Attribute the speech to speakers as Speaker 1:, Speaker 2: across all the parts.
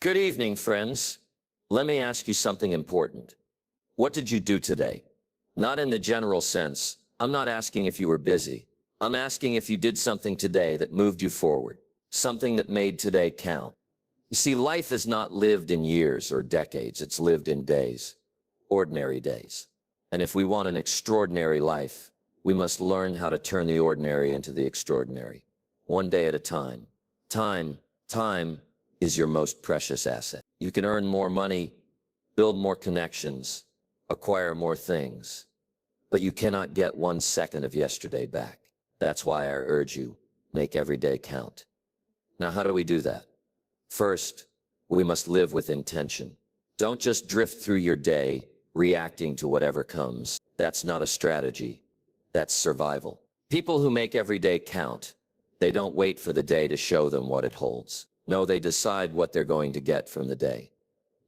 Speaker 1: Good evening, friends. Let me ask you something important. What did you do today? Not in the general sense. I'm not asking if you were busy. I'm asking if you did something today that moved you forward. Something that made today count. You see, life is not lived in years or decades. It's lived in days. Ordinary days. And if we want an extraordinary life, we must learn how to turn the ordinary into the extraordinary. One day at a time. Time is your most precious asset. You can earn more money, build more connections, acquire more things, but you cannot get 1 second of yesterday back. That's why I urge you, make every day count. Now, how do we do that? First, we must live with intention. Don't just drift through your day, reacting to whatever comes. That's not a strategy. That's survival. People who make every day count, they don't wait for the day to show them what it holds. No, they decide what they're going to get from the day.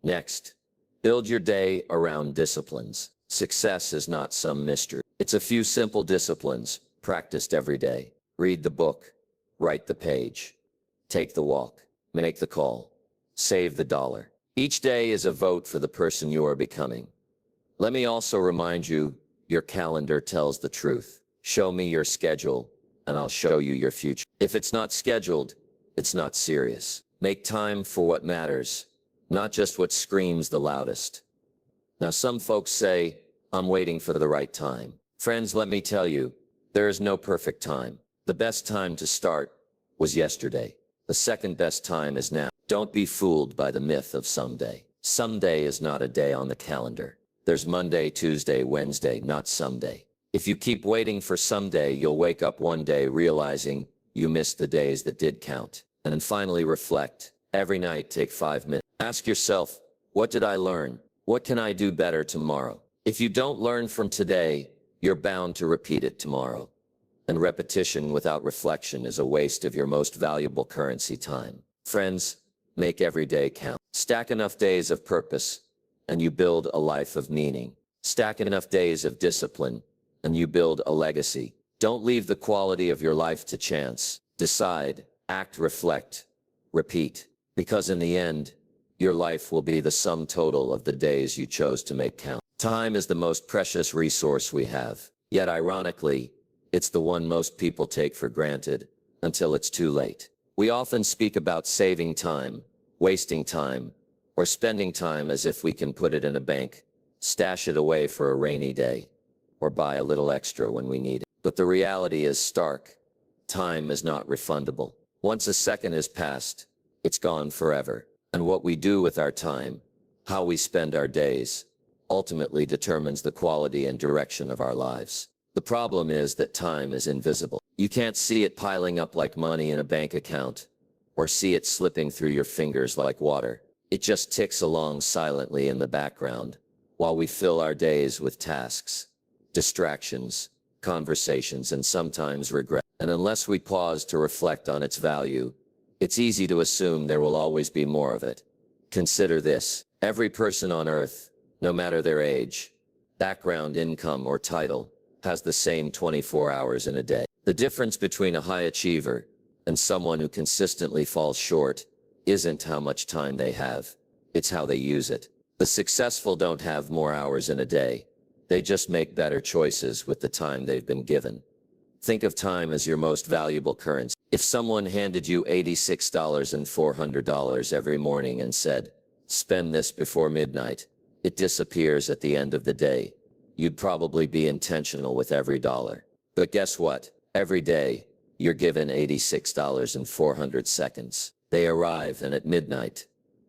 Speaker 1: Next, build your day around disciplines. Success is not some mystery. It's a few simple disciplines practiced every day. Read the book, write the page, take the walk, make the call, save the dollar. Each day is a vote for the person you are becoming. Let me also remind you, your calendar tells the truth. Show me your schedule, and I'll show you your future. If it's not scheduled, it's not serious. Make time for what matters, not just what screams the loudest. Now, some folks say, I'm waiting for the right time. Friends, let me tell you, there is no perfect time. The best time to start was yesterday. The second best time is now. Don't be fooled by the myth of someday. Someday is not a day on the calendar. There's Monday, Tuesday, Wednesday, not someday. If you keep waiting for someday, you'll wake up one day realizing you missed the days that did count. And then finally reflect. Every night, take 5 minutes. Ask yourself, what did I learn? What can I do better tomorrow? If you don't learn from today, you're bound to repeat it tomorrow. And repetition without reflection is a waste of your most valuable currency, time. Friends, make every day count. Stack enough days of purpose, and you build a life of meaning. Stack enough days of discipline, and you build a legacy. Don't leave the quality of your life to chance. Decide, act, reflect, repeat. Because in the end, your life will be the sum total of the days you chose to make count. Time is the most precious resource we have. Yet ironically, it's the one most people take for granted until it's too late. We often speak about saving time, wasting time, or spending time as if we can put it in a bank, stash it away for a rainy day, or buy a little extra when we need it. But the reality is stark. Time is not refundable. Once a second has passed, it's gone forever. And what we do with our time, how we spend our days, ultimately determines the quality and direction of our lives. The problem is that time is invisible. You can't see it piling up like money in a bank account, or see it slipping through your fingers like water. It just ticks along silently in the background, while we fill our days with tasks, distractions, conversations, and sometimes regret. And unless we pause to reflect on its value, it's easy to assume there will always be more of it. Consider this. Every person on earth, no matter their age, background, income, or title, has the same 24 hours in a day. The difference between a high achiever and someone who consistently falls short isn't how much time they have, it's how they use it. The successful don't have more hours in a day. They just make better choices with the time they've been given. Think of time as your most valuable currency. If someone handed you $86,400 every morning and said, spend this before midnight, it disappears at the end of the day. You'd probably be intentional with every dollar. But guess what? Every day, you're given $86,400. They arrive, and at midnight,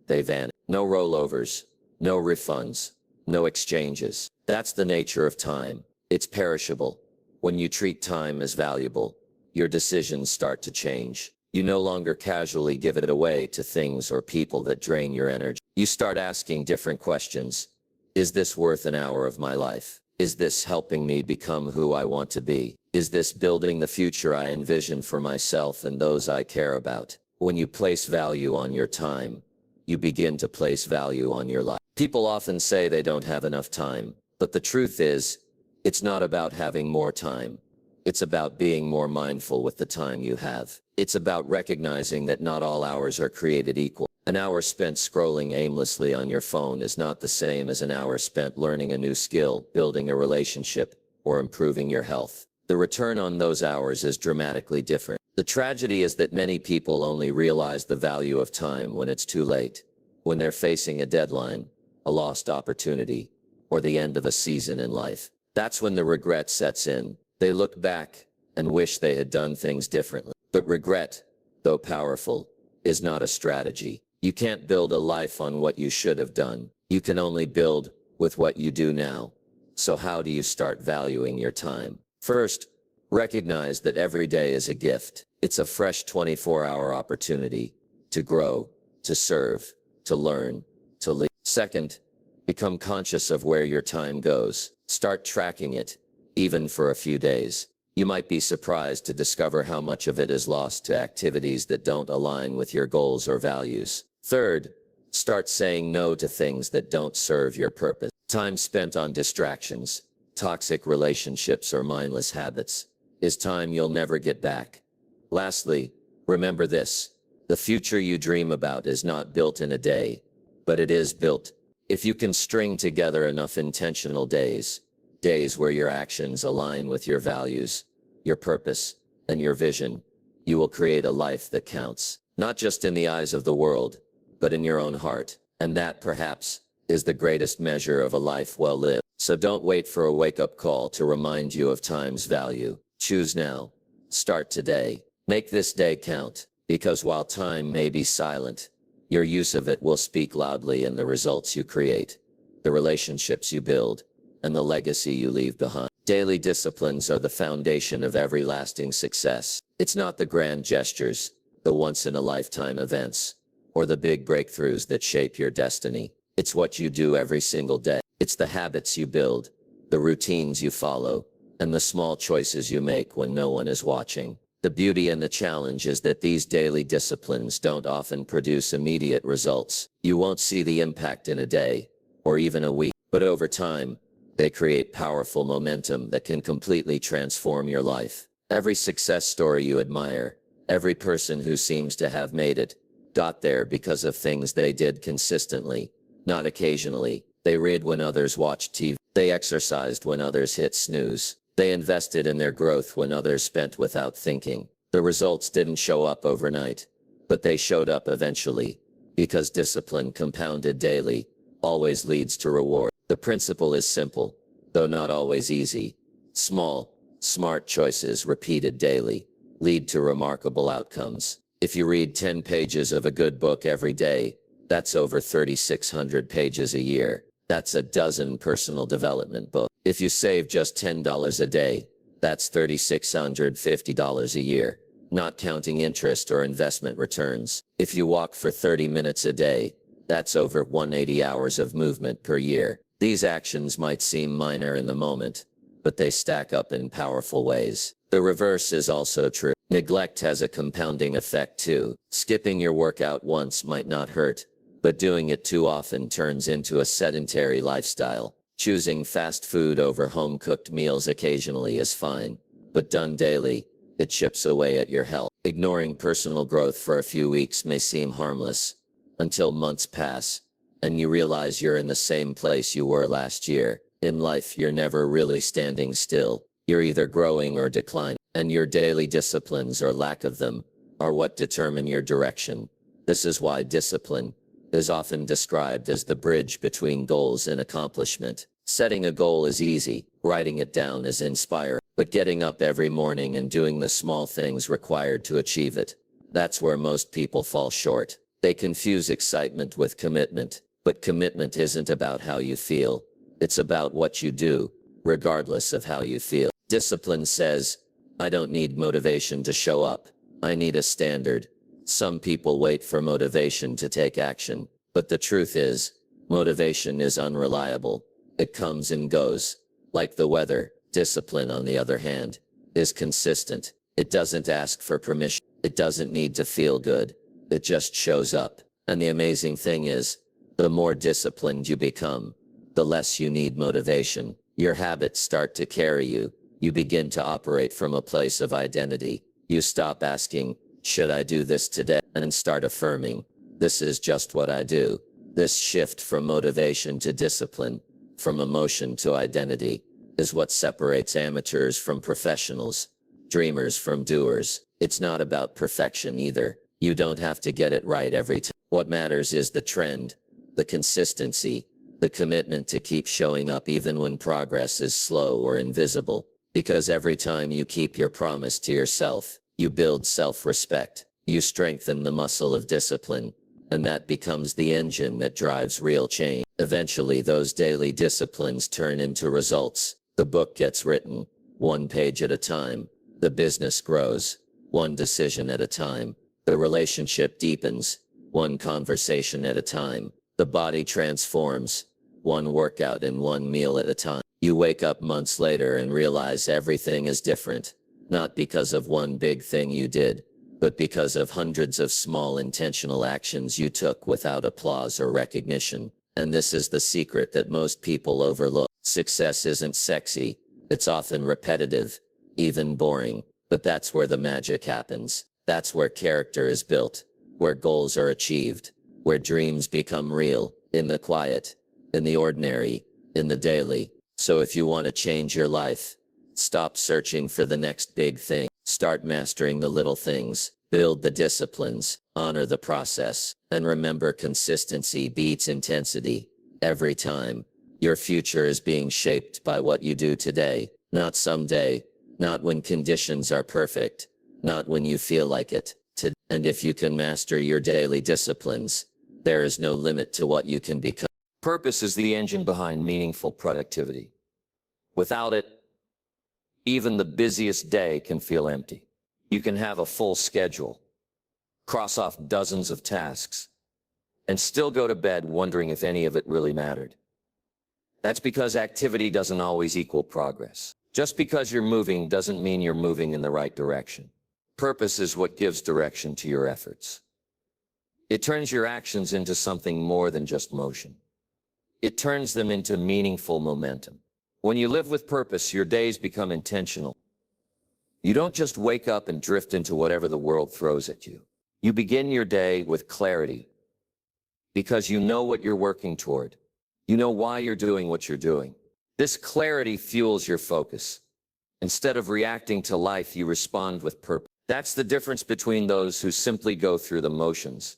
Speaker 1: they vanish. No rollovers, no refunds, no exchanges. That's the nature of time. It's perishable. When you treat time as valuable, your decisions start to change. You no longer casually give it away to things or people that drain your energy. You start asking different questions. Is this worth an hour of my life? Is this helping me become who I want to be? Is this building the future I envision for myself and those I care about? When you place value on your time, you begin to place value on your life. People often say they don't have enough time, but the truth is, it's not about having more time. It's about being more mindful with the time you have. It's about recognizing that not all hours are created equal. An hour spent scrolling aimlessly on your phone is not the same as an hour spent learning a new skill, building a relationship, or improving your health. The return on those hours is dramatically different. The tragedy is that many people only realize the value of time when it's too late, when they're facing a deadline, a lost opportunity, or the end of a season in life. That's when the regret sets in. They look back and wish they had done things differently. But regret, though powerful, is not a strategy. You can't build a life on what you should have done. You can only build with what you do now. So how do you start valuing your time? First, recognize that every day is a gift. It's a fresh 24-hour opportunity to grow, to serve, to learn, to lead. Second, become conscious of where your time goes. Start tracking it, even for a few days. You might be surprised to discover how much of it is lost to activities that don't align with your goals or values. Third, start saying no to things that don't serve your purpose. Time spent on distractions, toxic relationships, or mindless habits is time you'll never get back. Lastly, remember this: the future you dream about is not built in a day, but it is built. If you can string together enough intentional days where your actions align with your values, your purpose, and your vision, you will create a life that counts, not just in the eyes of the world, but in your own heart. And that, perhaps, is the greatest measure of a life well lived. So don't wait for a wake-up call to remind you of time's value. Choose now. Start today. Make this day count, because while time may be silent, your use of it will speak loudly in the results you create, the relationships you build, and the legacy you leave behind. Daily disciplines are the foundation of every lasting success. It's not the grand gestures, the once-in-a-lifetime events, or the big breakthroughs that shape your destiny. It's what you do every single day. It's the habits you build, the routines you follow, and the small choices you make when no one is watching. The beauty and the challenge is that these daily disciplines don't often produce immediate results. You won't see the impact in a day, or even a week, but over time, they create powerful momentum that can completely transform your life. Every success story you admire, every person who seems to have made it, got there because of things they did consistently, not occasionally. They read when others watched TV. They exercised when others hit snooze. They invested in their growth when others spent without thinking. The results didn't show up overnight, but they showed up eventually, because discipline compounded daily always leads to reward. The principle is simple, though not always easy. Small, smart choices repeated daily lead to remarkable outcomes. If you read 10 pages of a good book every day, that's over 3,600 pages a year. That's a dozen personal development books. If you save just $10 a day, that's $3,650 a year, not counting interest or investment returns. If you walk for 30 minutes a day, that's over 180 hours of movement per year. These actions might seem minor in the moment, but they stack up in powerful ways. The reverse is also true. Neglect has a compounding effect too. Skipping your workout once might not hurt, but doing it too often turns into a sedentary lifestyle. Choosing fast food over home-cooked meals occasionally is fine, but done daily, it chips away at your health. Ignoring personal growth for a few weeks may seem harmless, until months pass, and you realize you're in the same place you were last year. In life, you're never really standing still. You're either growing or declining, and your daily disciplines or lack of them are what determine your direction. This is why discipline is often described as the bridge between goals and accomplishment. Setting a goal is easy, writing it down is inspiring, but getting up every morning and doing the small things required to achieve it, that's where most people fall short. They confuse excitement with commitment, but commitment isn't about how you feel. It's about what you do, regardless of how you feel. Discipline says, I don't need motivation to show up. I need a standard. Some people wait for motivation to take action, but the truth is, motivation is unreliable. It comes and goes, like the weather. Discipline, on the other hand, is consistent. It doesn't ask for permission. It doesn't need to feel good. It just shows up. And the amazing thing is, the more disciplined you become, the less you need motivation. Your habits start to carry you. You begin to operate from a place of identity. You stop asking, should I do this today? And start affirming, This is just what I do. This shift from motivation to discipline, from emotion to identity, is what separates amateurs from professionals, dreamers from doers. It's not about perfection either. You don't have to get it right every time. What matters is the trend, the consistency, the commitment to keep showing up even when progress is slow or invisible. Because every time you keep your promise to yourself, you build self-respect. You strengthen the muscle of discipline, and that becomes the engine that drives real change. Eventually, those daily disciplines turn into results. The book gets written, one page at a time. The business grows, one decision at a time. The relationship deepens, one conversation at a time. The body transforms, one workout and one meal at a time. You wake up months later and realize everything is different, not because of one big thing you did, but because of hundreds of small intentional actions you took without applause or recognition. And this is the secret that most people overlook. Success isn't sexy. It's often repetitive, even boring. But that's where the magic happens. That's where character is built, where goals are achieved, where dreams become real, in the quiet, in the ordinary, in the daily. So if you want to change your life, stop searching for the next big thing. Start mastering the little things. Build the disciplines, honor the process, and remember, consistency beats intensity. Every time, your future is being shaped by what you do today, not someday, not when conditions are perfect, not when you feel like it. And if you can master your daily disciplines, there is no limit to what you can become. Purpose is the engine behind meaningful productivity. Without it, even the busiest day can feel empty. You can have a full schedule, cross off dozens of tasks, and still go to bed wondering if any of it really mattered. That's because activity doesn't always equal progress. Just because you're moving doesn't mean you're moving in the right direction. Purpose is what gives direction to your efforts. It turns your actions into something more than just motion. It turns them into meaningful momentum. When you live with purpose, your days become intentional. You don't just wake up and drift into whatever the world throws at you. You begin your day with clarity, because you know what you're working toward. You know why you're doing what you're doing. This clarity fuels your focus. Instead of reacting to life, you respond with purpose. That's the difference between those who simply go through the motions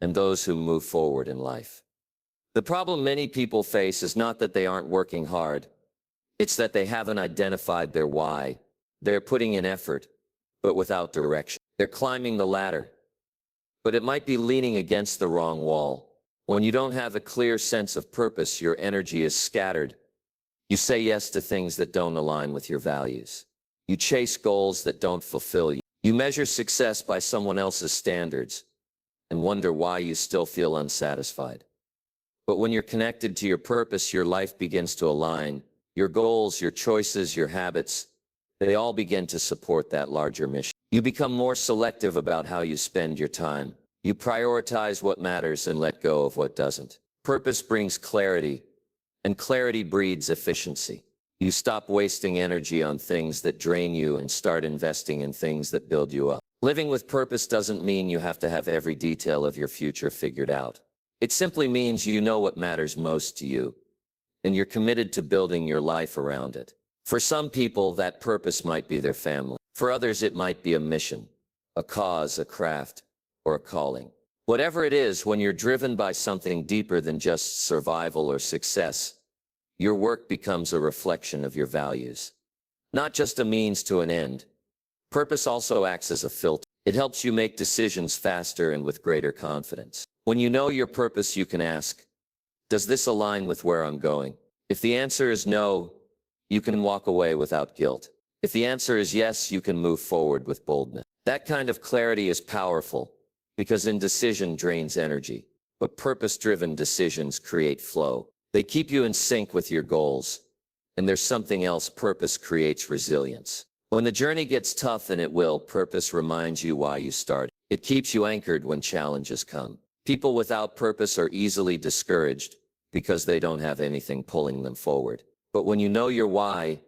Speaker 1: and those who move forward in life. The problem many people face is not that they aren't working hard. It's that they haven't identified their why. They're putting in effort, but without direction. They're climbing the ladder, but it might be leaning against the wrong wall. When you don't have a clear sense of purpose, your energy is scattered. You say yes to things that don't align with your values. You chase goals that don't fulfill you. You measure success by someone else's standards and wonder why you still feel unsatisfied. But when you're connected to your purpose, your life begins to align. Your goals, your choices, your habits, they all begin to support that larger mission. You become more selective about how you spend your time. You prioritize what matters and let go of what doesn't. Purpose brings clarity, and clarity breeds efficiency. You stop wasting energy on things that drain you and start investing in things that build you up. Living with purpose doesn't mean you have to have every detail of your future figured out. It simply means you know what matters most to you, and you're committed to building your life around it. For some people, that purpose might be their family. For others, it might be a mission, a cause, a craft, or a calling. Whatever it is, when you're driven by something deeper than just survival or success, your work becomes a reflection of your values, not just a means to an end. Purpose also acts as a filter. It helps you make decisions faster and with greater confidence. When you know your purpose, you can ask, does this align with where I'm going? If the answer is no, you can walk away without guilt. If the answer is yes, you can move forward with boldness. That kind of clarity is powerful, because indecision drains energy, but purpose-driven decisions create flow. They keep you in sync with your goals. And there's something else: purpose creates resilience. When the journey gets tough, and it will, purpose reminds you why you started. It keeps you anchored when challenges come. People without purpose are easily discouraged because they don't have anything pulling them forward. But when you know your why,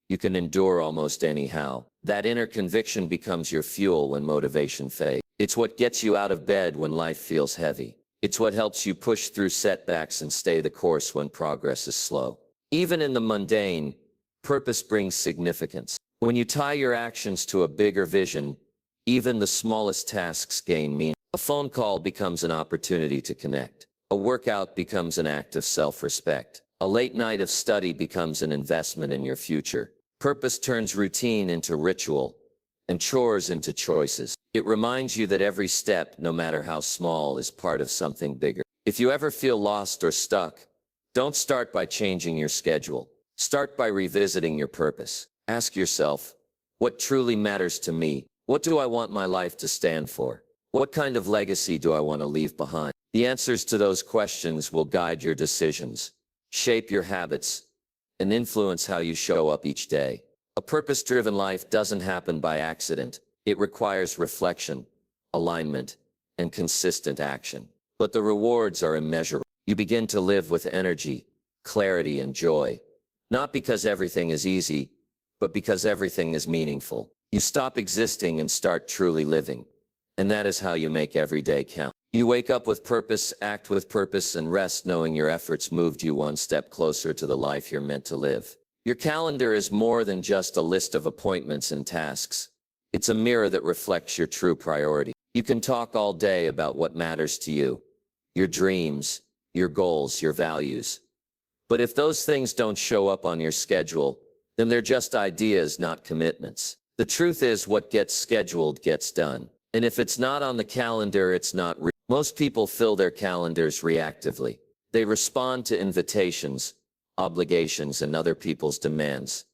Speaker 1: you can endure almost anyhow. That inner conviction becomes your fuel when motivation fades. It's what gets you out of bed when life feels heavy. It's what helps you push through setbacks and stay the course when progress is slow. Even in the mundane, purpose brings significance. When you tie your actions to a bigger vision, even the smallest tasks gain meaning. A phone call becomes an opportunity to connect. A workout becomes an act of self-respect. A late night of study becomes an investment in your future. Purpose turns routine into ritual, and chores into choices. It reminds you that every step, no matter how small, is part of something bigger. If you ever feel lost or stuck, don't start by changing your schedule. Start by revisiting your purpose. Ask yourself, what truly matters to me? What do I want my life to stand for? What kind of legacy do I want to leave behind? The answers to those questions will guide your decisions, shape your habits, and influence how you show up each day. A purpose-driven life doesn't happen by accident. It requires reflection, alignment, and consistent action. But the rewards are immeasurable. You begin to live with energy, clarity, and joy. Not because everything is easy, but because everything is meaningful. You stop existing and start truly living. And that is how you make every day count. You wake up with purpose, act with purpose, and rest knowing your efforts moved you one step closer to the life you're meant to live. Your calendar is more than just a list of appointments and tasks. It's a mirror that reflects your true priority. You can talk all day about what matters to you, your dreams, your goals, your values. But if those things don't show up on your schedule, then they're just ideas, not commitments. The truth is, what gets scheduled gets done. And if it's not on the calendar, it's not real. Most people fill their calendars reactively. They respond to invitations, obligations, and other people's demands.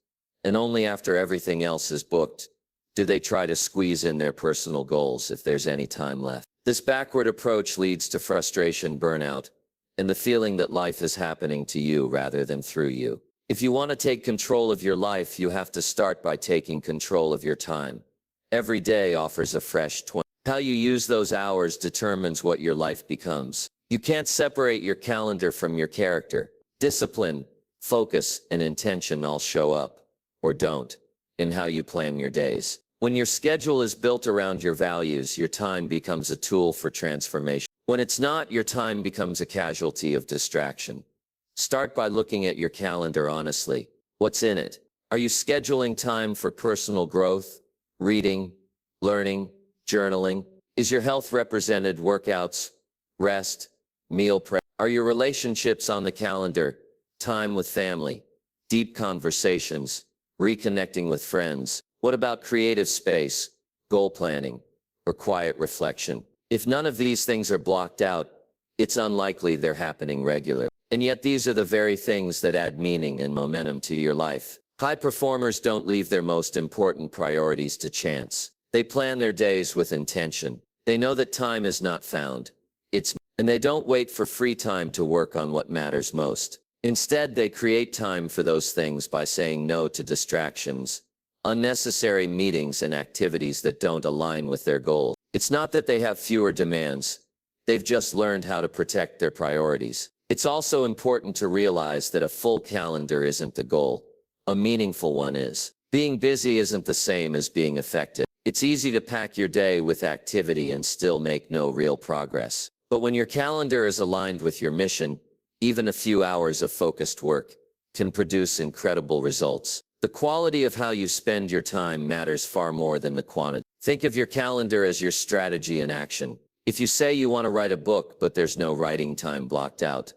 Speaker 1: And only after everything else is booked do they try to squeeze in their personal goals if there's any time left. This backward approach leads to frustration, burnout, and the feeling that life is happening to you rather than through you. If you want to take control of your life, you have to start by taking control of your time. Every day offers a fresh 20. How you use those hours determines what your life becomes. You can't separate your calendar from your character. Discipline, focus, and intention all show up, or don't, in how you plan your days. When your schedule is built around your values, your time becomes a tool for transformation. When it's not, your time becomes a casualty of distraction. Start by looking at your calendar honestly. What's in it? Are you scheduling time for personal growth, reading, learning, journaling? Is your health represented? Workouts, rest, meal prep? Are your relationships on the calendar? Time with family, deep conversations, reconnecting with friends? What about creative space, goal planning, or quiet reflection? If none of these things are blocked out, it's unlikely they're happening regularly. And yet these are the very things that add meaning and momentum to your life. High performers don't leave their most important priorities to chance. They plan their days with intention. They know that time is not found. And they don't wait for free time to work on what matters most. Instead, they create time for those things by saying no to distractions, unnecessary meetings, and activities that don't align with their goals. It's not that they have fewer demands. They've just learned how to protect their priorities. It's also important to realize that a full calendar isn't the goal. A meaningful one is. Being busy isn't the same as being effective. It's easy to pack your day with activity and still make no real progress. But when your calendar is aligned with your mission, even a few hours of focused work can produce incredible results. The quality of how you spend your time matters far more than the quantity. Think of your calendar as your strategy in action. If you say you want to write a book but there's no writing time blocked out,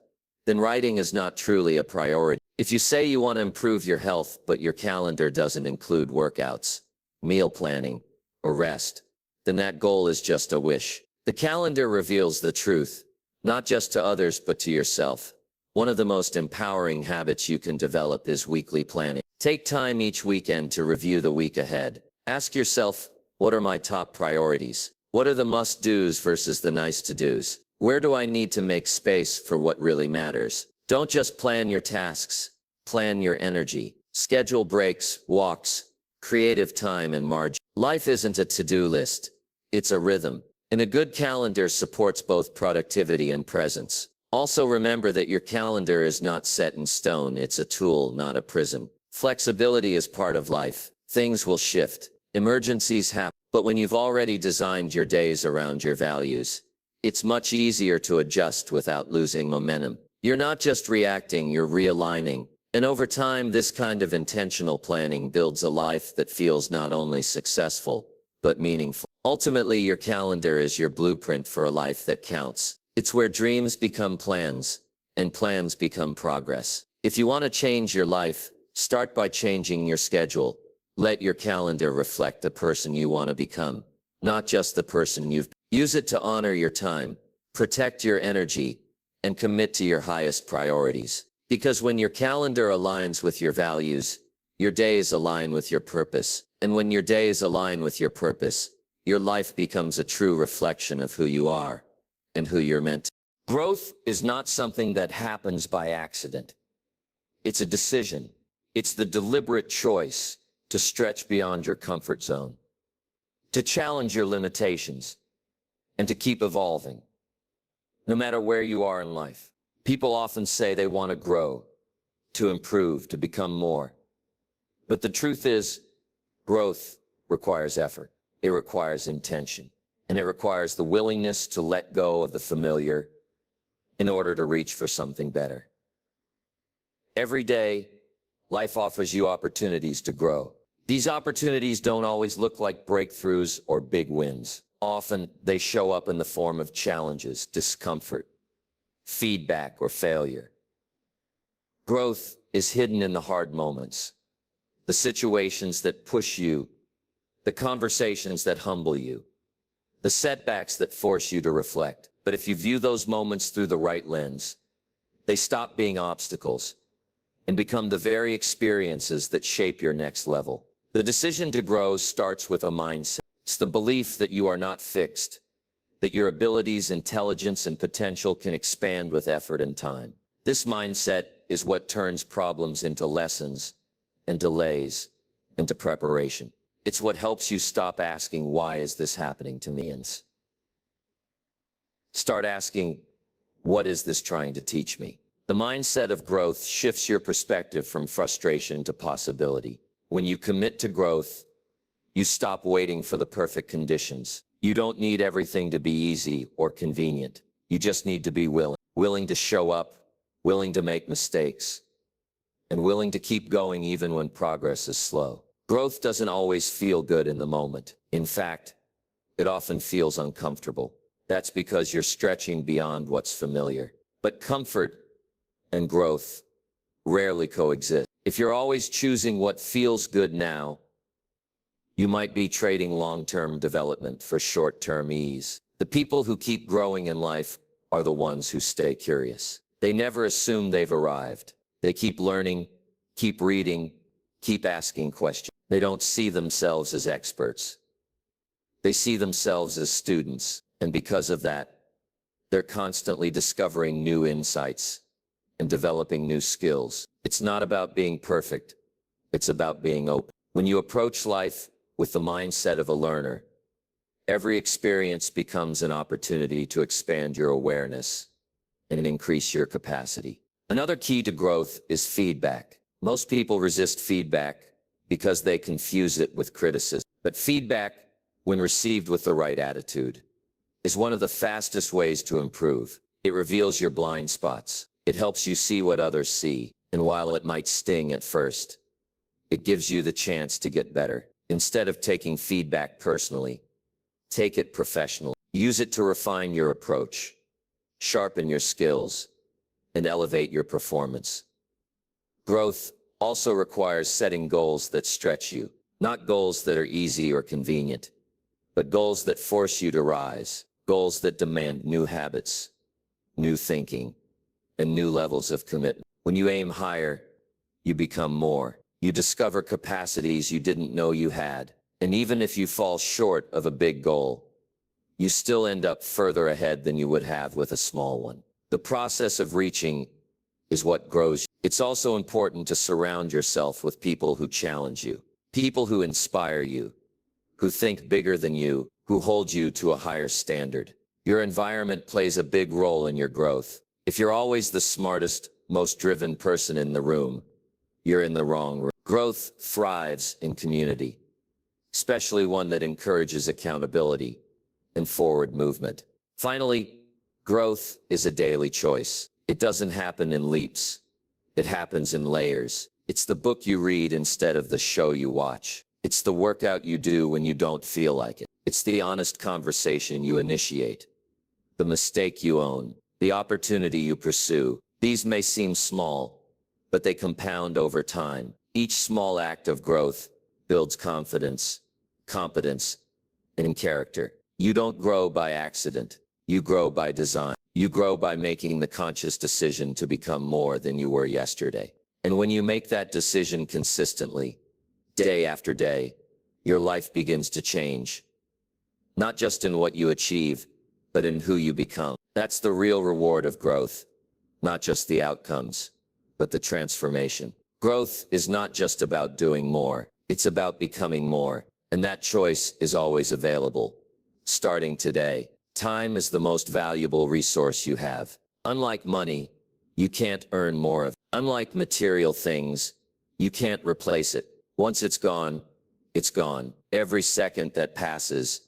Speaker 1: then writing is not truly a priority. If you say you want to improve your health but your calendar doesn't include workouts, meal planning, or rest, then that goal is just a wish. The calendar reveals the truth, not just to others but to yourself. One of the most empowering habits you can develop is weekly planning. Take time each weekend to review the week ahead. Ask yourself, what are my top priorities? What are the must-dos versus the nice-to-dos? Where do I need to make space for what really matters? Don't just plan your tasks, plan your energy. Schedule breaks, walks, creative time, and margin. Life isn't a to-do list. It's a rhythm. And a good calendar supports both productivity and presence. Also remember that your calendar is not set in stone. It's a tool, not a prison. Flexibility is part of life. Things will shift, Emergencies happen, but when you've already designed your days around your values, it's much easier to adjust without losing momentum. You're not just reacting, you're realigning. And over time, this kind of intentional planning builds a life that feels not only successful, but meaningful. Ultimately, your calendar is your blueprint for a life that counts. It's where dreams become plans, and plans become progress. If you want to change your life, start by changing your schedule. Let your calendar reflect the person you want to become, not just the person you've been. Use it to honor your time, protect your energy, and commit to your highest priorities. Because when your calendar aligns with your values, your days align with your purpose. And when your days align with your purpose, your life becomes a true reflection of who you are and who you're meant to be. Growth is not something that happens by accident. It's a decision. It's the deliberate choice to stretch beyond your comfort zone, to challenge your limitations, and to keep evolving. No matter where you are in life, people often say they want to grow, to improve, to become more. But the truth is, growth requires effort. It requires intention, and it requires the willingness to let go of the familiar in order to reach for something better. Every day, life offers you opportunities to grow. These opportunities don't always look like breakthroughs or big wins. Often, they show up in the form of challenges, discomfort, feedback, or failure. Growth is hidden in the hard moments, the situations that push you, the conversations that humble you, the setbacks that force you to reflect. But if you view those moments through the right lens, they stop being obstacles and become the very experiences that shape your next level. The decision to grow starts with a mindset. It's the belief that you are not fixed, that your abilities, intelligence, and potential can expand with effort and time. This mindset is what turns problems into lessons and delays into preparation. It's what helps you stop asking, why is this happening to me? And start asking, what is this trying to teach me? The mindset of growth shifts your perspective from frustration to possibility. When you commit to growth, you stop waiting for the perfect conditions. You don't need everything to be easy or convenient. You just need to be willing to show up, willing to make mistakes, and willing to keep going even when progress is slow. Growth doesn't always feel good in the moment. In fact, it often feels uncomfortable. That's because you're stretching beyond what's familiar. But comfort and growth rarely coexist. If you're always choosing what feels good now, you might be trading long-term development for short-term ease. The people who keep growing in life are the ones who stay curious. They never assume they've arrived. They keep learning, keep reading, keep asking questions. They don't see themselves as experts. They see themselves as students, and because of that, they're constantly discovering new insights and developing new skills. It's not about being perfect. It's about being open. When you approach life with the mindset of a learner, every experience becomes an opportunity to expand your awareness and increase your capacity. Another key to growth is feedback. Most people resist feedback because they confuse it with criticism. But feedback, when received with the right attitude, is one of the fastest ways to improve. It reveals your blind spots. It helps you see what others see. And while it might sting at first, it gives you the chance to get better. Instead of taking feedback personally, take it professionally. Use it to refine your approach, sharpen your skills, and elevate your performance. Growth also requires setting goals that stretch you, not goals that are easy or convenient, but goals that force you to rise, goals that demand new habits, new thinking, and new levels of commitment. When you aim higher, you become more. You discover capacities you didn't know you had. And even if you fall short of a big goal, you still end up further ahead than you would have with a small one. The process of reaching is what grows you. It's also important to surround yourself with people who challenge you, people who inspire you, who think bigger than you, who hold you to a higher standard. Your environment plays a big role in your growth. If you're always the smartest, most driven person in the room, you're in the wrong room. Growth thrives in community. especially one that encourages accountability and forward movement. Finally, growth is a daily choice. It doesn't happen in leaps. It happens in layers. It's the book you read instead of the show you watch. It's the workout you do when you don't feel like it. It's the honest conversation you initiate, the mistake you own, the opportunity you pursue. These may seem small, but they compound over time. Each small act of growth builds confidence, competence, and character. You don't grow by accident. You grow by design. You grow by making the conscious decision to become more than you were yesterday. And when you make that decision consistently, day after day, your life begins to change. Not just in what you achieve, but in who you become. That's the real reward of growth. Not just the outcomes, but the transformation. Growth is not just about doing more. It's about becoming more. And that choice is always available. Starting today. Time is the most valuable resource you have. Unlike money, you can't earn more of it. Unlike material things, you can't replace it. Once it's gone, it's gone. Every second that passes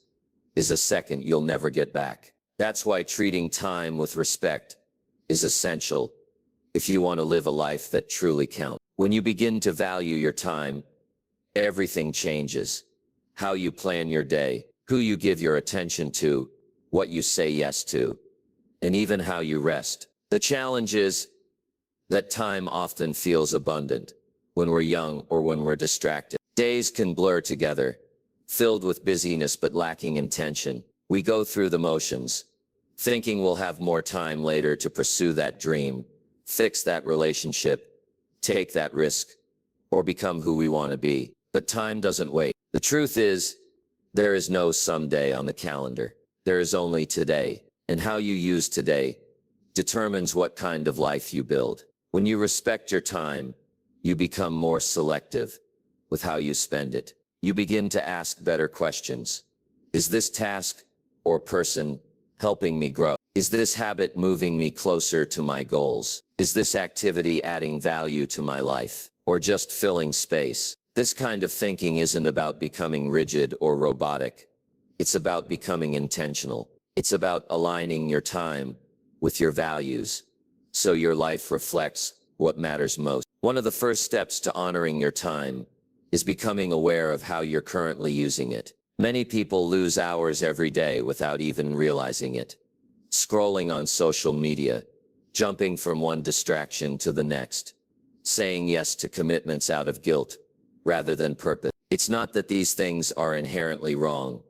Speaker 1: is a second you'll never get back. That's why treating time with respect is essential if you want to live a life that truly counts. When you begin to value your time, everything changes. How you plan your day, who you give your attention to, what you say yes to, and even how you rest. The challenge is that time often feels abundant when we're young or when we're distracted. Days can blur together, filled with busyness but lacking intention. We go through the motions, thinking we'll have more time later to pursue that dream, fix that relationship, take that risk, or become who we want to be. But time doesn't wait. The truth is, there is no someday on the calendar. There is only today, and how you use today determines what kind of life you build. When you respect your time, you become more selective with how you spend it. You begin to ask better questions. Is this task or person helping me grow? Is this habit moving me closer to my goals? Is this activity adding value to my life, or just filling space? This kind of thinking isn't about becoming rigid or robotic. It's about becoming intentional. It's about aligning your time with your values, so your life reflects what matters most. One of the first steps to honoring your time is becoming aware of how you're currently using it. Many people lose hours every day without even realizing it. Scrolling on social media, jumping from one distraction to the next, saying yes to commitments out of guilt rather than purpose. It's not that these things are inherently wrong,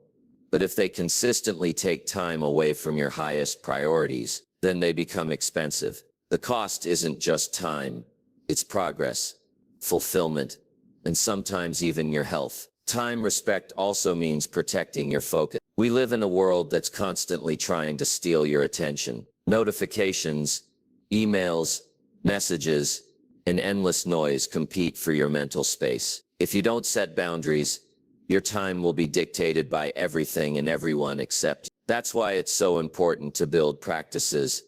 Speaker 1: but if they consistently take time away from your highest priorities, then they become expensive. The cost isn't just time, it's progress, fulfillment, and sometimes even your health. Time respect also means protecting your focus. We live in a world that's constantly trying to steal your attention. Notifications, emails, messages, and endless noise compete for your mental space. If you don't set boundaries, your time will be dictated by everything and everyone except you. That's why it's so important to build practices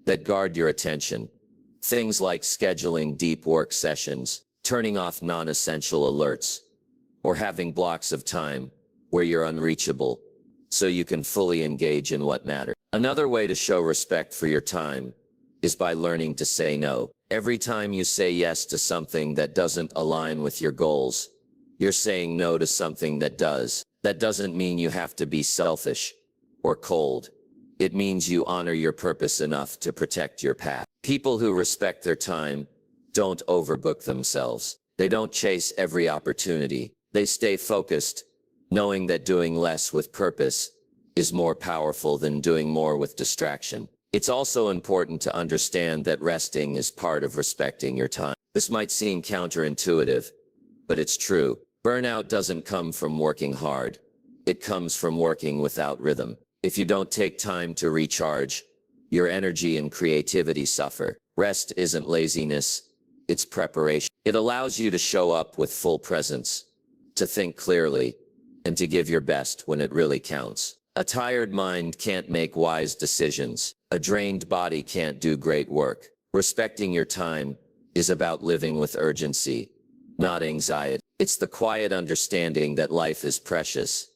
Speaker 1: that guard your attention. Things like scheduling deep work sessions, turning off non-essential alerts, or having blocks of time where you're unreachable so you can fully engage in what matters. Another way to show respect for your time is by learning to say no. Every time you say yes to something that doesn't align with your goals, you're saying no to something that does. That doesn't mean you have to be selfish or cold. It means you honor your purpose enough to protect your path. People who respect their time don't overbook themselves. They don't chase every opportunity. They stay focused, knowing that doing less with purpose is more powerful than doing more with distraction. It's also important to understand that resting is part of respecting your time. This might seem counterintuitive, but it's true. Burnout doesn't come from working hard. It comes from working without rhythm. If you don't take time to recharge, your energy and creativity suffer. Rest isn't laziness, it's preparation. It allows you to show up with full presence, to think clearly, and to give your best when it really counts. A tired mind can't make wise decisions. A drained body can't do great work. Respecting your time is about living with urgency, not anxiety. It's the quiet understanding that life is precious,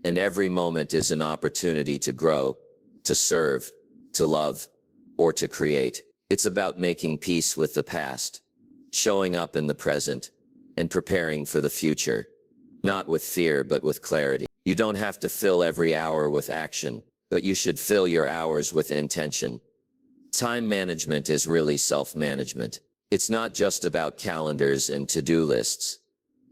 Speaker 1: and every moment is an opportunity to grow, to serve, to love, or to create. It's about making peace with the past, showing up in the present, and preparing for the future. Not with fear, but with clarity. You don't have to fill every hour with action, but you should fill your hours with intention. Time management is really self-management. It's not just about calendars and to-do lists.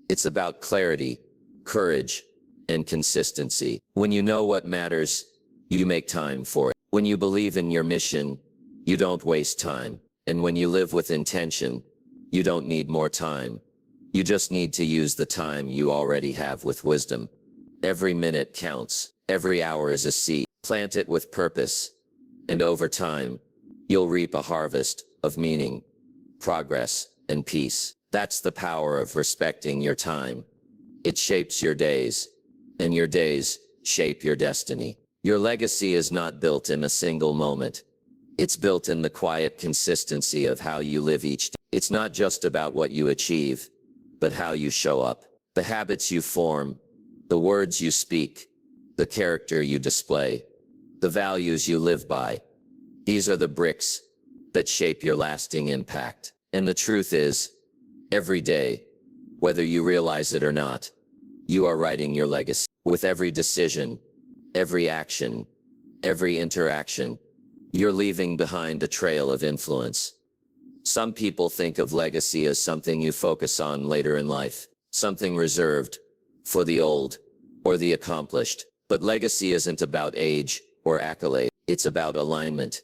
Speaker 1: It's about clarity, courage, and consistency. When you know what matters, you make time for it. When you believe in your mission, you don't waste time. And when you live with intention, you don't need more time. You just need to use the time you already have with wisdom. Every minute counts. Every hour is a seed. Plant it with purpose. And over time, you'll reap a harvest of meaning, progress, and peace. That's the power of respecting your time. It shapes your days, and your days shape your destiny. Your legacy is not built in a single moment. It's built in the quiet consistency of how you live each day. It's not just about what you achieve, but how you show up. The habits you form, the words you speak, the character you display, the values you live by. These are the bricks that shape your lasting impact. And the truth is, every day, whether you realize it or not, you are writing your legacy. With every decision, every action, every interaction, you're leaving behind a trail of influence. Some people think of legacy as something you focus on later in life, something reserved for the old or the accomplished. But legacy isn't about age or accolade. It's about alignment,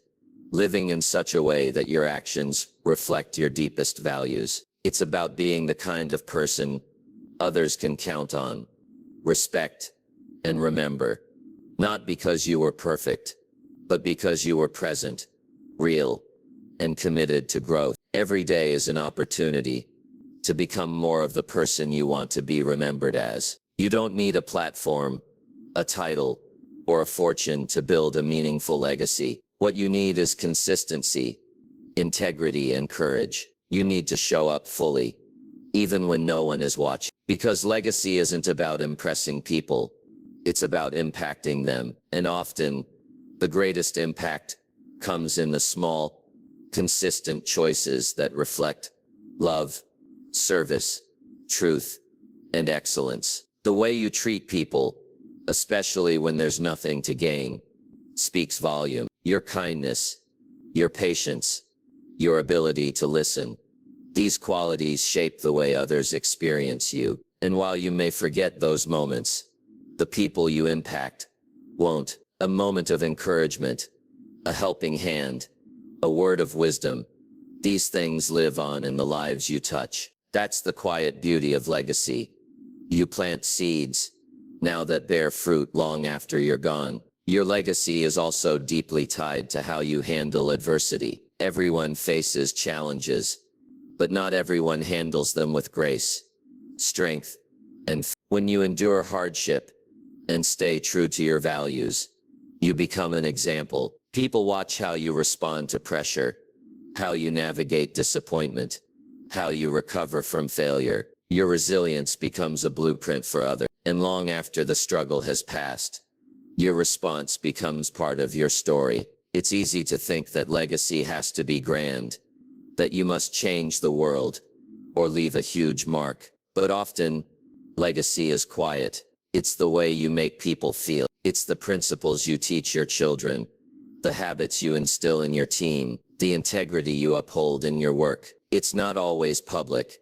Speaker 1: living in such a way that your actions reflect your deepest values. It's about being the kind of person others can count on, respect, and remember. Not because you were perfect, but because you were present, real, and committed to growth. Every day is an opportunity to become more of the person you want to be remembered as. You don't need a platform, a title, or a fortune to build a meaningful legacy. What you need is consistency, integrity, and courage. You need to show up fully, even when no one is watching. Because legacy isn't about impressing people, it's about impacting them. And often, the greatest impact comes in the small, consistent choices that reflect love, service, truth, and excellence. The way you treat people, especially when there's nothing to gain, speaks volume. Your kindness, your patience, your ability to listen. These qualities shape the way others experience you. And while you may forget those moments, the people you impact won't. A moment of encouragement, a helping hand, a word of wisdom. These things live on in the lives you touch. That's the quiet beauty of legacy. You plant seeds, now that bear fruit long after you're gone. Your legacy is also deeply tied to how you handle adversity. Everyone faces challenges, but not everyone handles them with grace, strength, and when you endure hardship and stay true to your values, you become an example. People watch how you respond to pressure, how you navigate disappointment, how you recover from failure. Your resilience becomes a blueprint for others. And long after the struggle has passed, your response becomes part of your story. It's easy to think that legacy has to be grand, that you must change the world or leave a huge mark. But often, legacy is quiet. It's the way you make people feel. It's the principles you teach your children, the habits you instill in your team, the integrity you uphold in your work. It's not always public,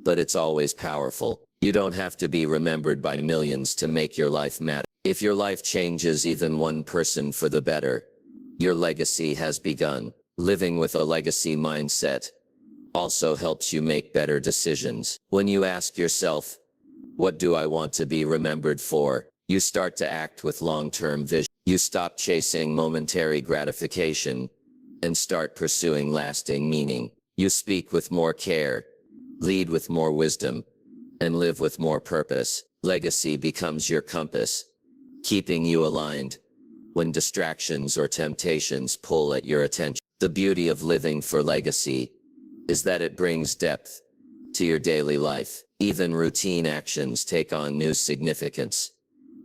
Speaker 1: but it's always powerful. You don't have to be remembered by millions to make your life matter. If your life changes even one person for the better, your legacy has begun. Living with a legacy mindset also helps you make better decisions. When you ask yourself, what do I want to be remembered for? You start to act with long-term vision. You stop chasing momentary gratification and start pursuing lasting meaning. You speak with more care, lead with more wisdom, and live with more purpose. Legacy becomes your compass, keeping you aligned when distractions or temptations pull at your attention. The beauty of living for legacy is that it brings depth to your daily life. Even routine actions take on new significance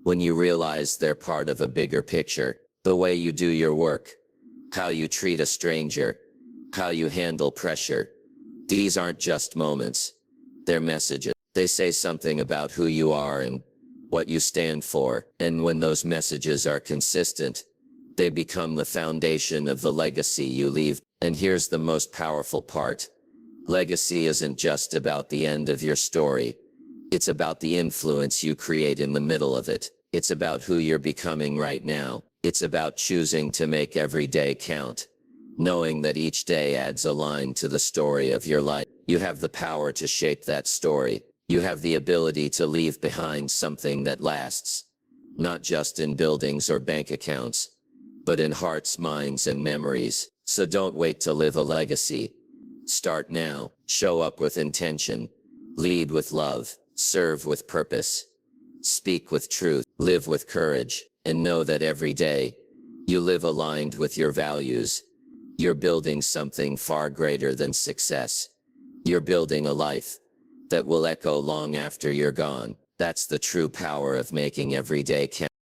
Speaker 1: when you realize they're part of a bigger picture. The way you do your work, how you treat a stranger, how you handle pressure. These aren't just moments. They're messages. They say something about who you are and what you stand for. And when those messages are consistent, they become the foundation of the legacy you leave. And here's the most powerful part. Legacy isn't just about the end of your story. It's about the influence you create in the middle of it. It's about who you're becoming right now. It's about choosing to make every day count, knowing that each day adds a line to the story of your life. You have the power to shape that story. You have the ability to leave behind something that lasts, not just in buildings or bank accounts, but in hearts, minds, and memories. So don't wait to live a legacy. Start now. Show up with intention. Lead with love. Serve with purpose. Speak with truth. Live with courage. And know that every day you live aligned with your values. You're building something far greater than success. You're building a life that will echo long after you're gone. That's the true power of making every day count.